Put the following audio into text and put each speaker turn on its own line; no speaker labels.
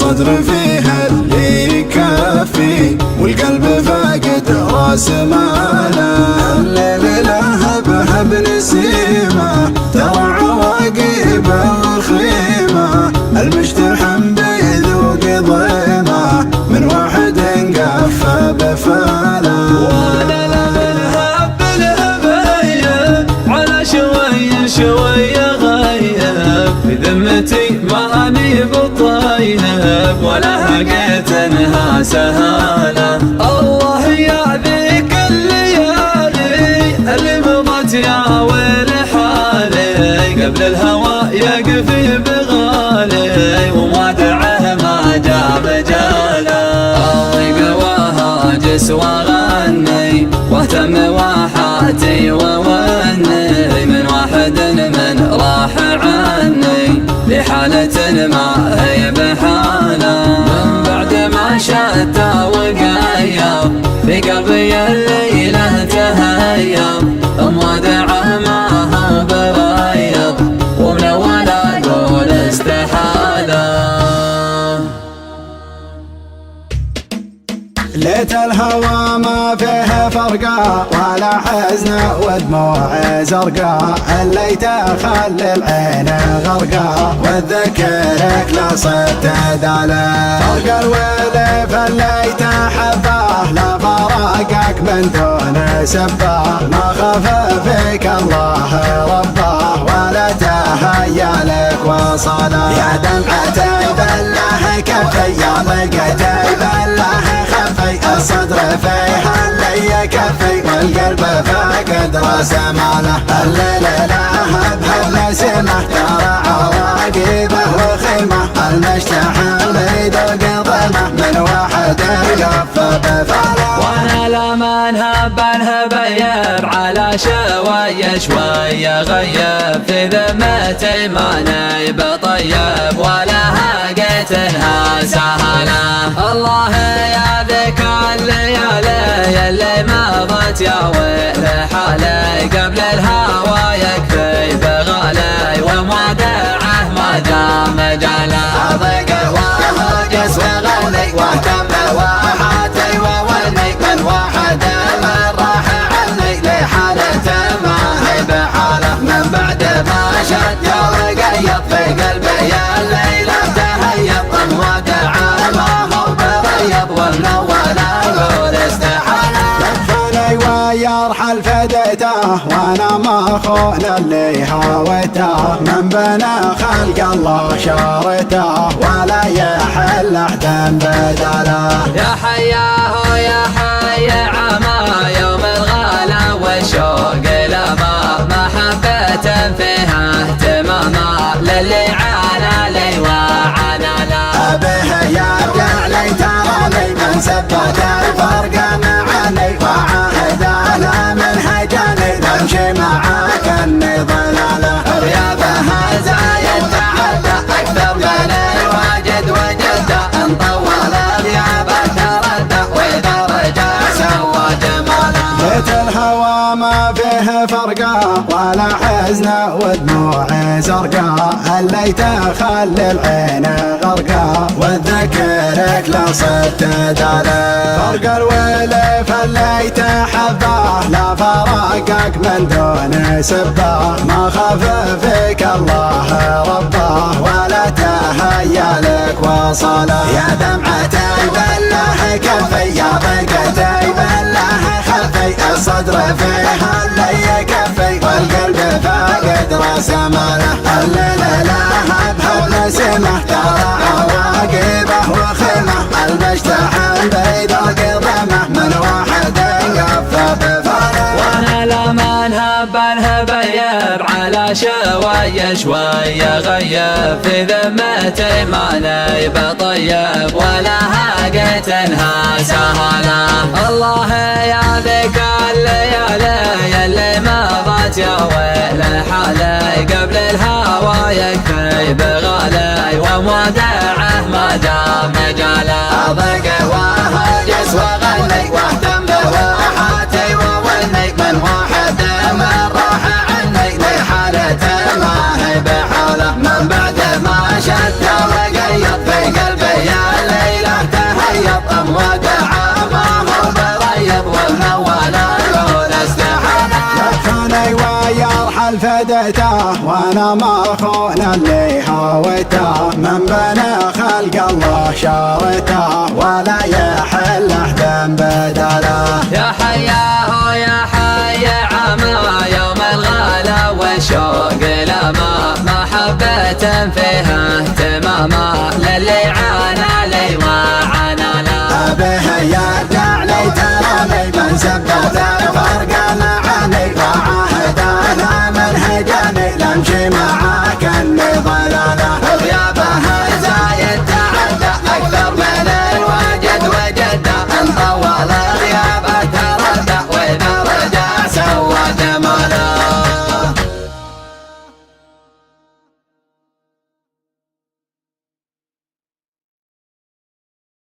الصدر فيها اللي يكفي والقلب فاقد راس ماله. الليل لهب هب نسيمه ترى عواقبه وخيمه، المجتحم بيذوق ضيمه من واحد قفى بفاله.
وانا لمن هب الهبايب على شوية غيب في ذمتي ماني بطيب ولا هقيت انها سهالة. الله يا ذيك الليالي اللي مضت يا ويل حالي، قبل الهوى يقفي بغالي وما دعه ما جاب جاله. قواها جس واغني واهتم واحاتي ووني من واحد من راح عني لحالة ما هي بحاله. من بعد ما شتى وقيب في قلبي الليلة تهيب، مودعه ما هو بريب ومن اول اقول استحاله.
ليت الهوى ما فيه فرقة ولا حزن ودموع زرقاء، الليت خلي العين غرقاء واتذكرك لا صرت داله. فرق الويل فالليت حباه لا فراقك من دون سباه، ما خاف فيك الله رباه ولا تهيا لك وصله. يا دمعتي بالله كفي يا ضيقتي بالله خفي، الصدر فيها اللي يكفي والقلب فاقد راس ماله. الليل لهب هب نسيمه ترى عواقبه وخيمه، المجتحم بيذوق ضيمه من واحد يقفى بفاله.
وانا لمن هب الهبيب على شوية غيب في ذمتي ماني بطيب ولا هقيت انها سهله. الله يا ذيك الليالي اللي مضت يا ويل حالي، قبل الهوى يكفي بغالي ومودعه ما دام جاله.
اضيق وهجس وغني واهتم واحاتي وولي من واحد من راح عني لحالة ما هي بحاله. من بعد ما شد وقيض في قلبي الليلة تهيب، مودعه ما هو بريض ومن اول اقول استحاله. يكفني ويرحل فديته وانا ما خون اللي هويته، من بنى خلق الله شارته ولا يحل احدا بداله.
يا حياه يا حي عما يوم الغلا والشوق لما محبة فيها اهتماما للي عانى لي وعانى له.
به يرجع لي تراني من سبت الفرق معني وعاهد له من هجاني نمشي معاك اني ضلاله. غيابها زايد تعدى اكثر من الواجد وجده، ان طول غيابه تردى واذا رجع سوى جماله. ليت الهوى ما فيه فرقة ولا حزن ودموع زرقاء، الليت خلي العين غرقاء واتذكرك لا صرت داله. فرق الويل فالليت حباه لا فراقك من دون سباه، ما خاف فيك الله رباه ولا تهيا لك وصله. يا دمعتي بالله كفي يا ضيقتي بالله خفي، الصدر فيها اللي يكفي والقلب فاقد راس ماله. الليل لهب هب نسيمه ترى عواقبه وخيمه، المجتحم بيذوق ضيمه من واحد يقفى بفاله.
وانا لمن هب الهبيب على شوية غيب في ذمتي ماني بطيب ولا هقيت انها سهله. الله يا ذيك الليالي اللي مضت يا ويل حالي، قبل الهوى يكفي بغالي ومودعه ما دام جاله.
اضيق وهجس وغني واهتم بواحاتي وولي من واحد من راح عني لحالة ما هي بحاله. من بعد ما شد وقيض في قلبي حجته وانا مخون اللي هويته من بين خلق الله شارته ولا يحله ذنب بدله.
يا حياه يا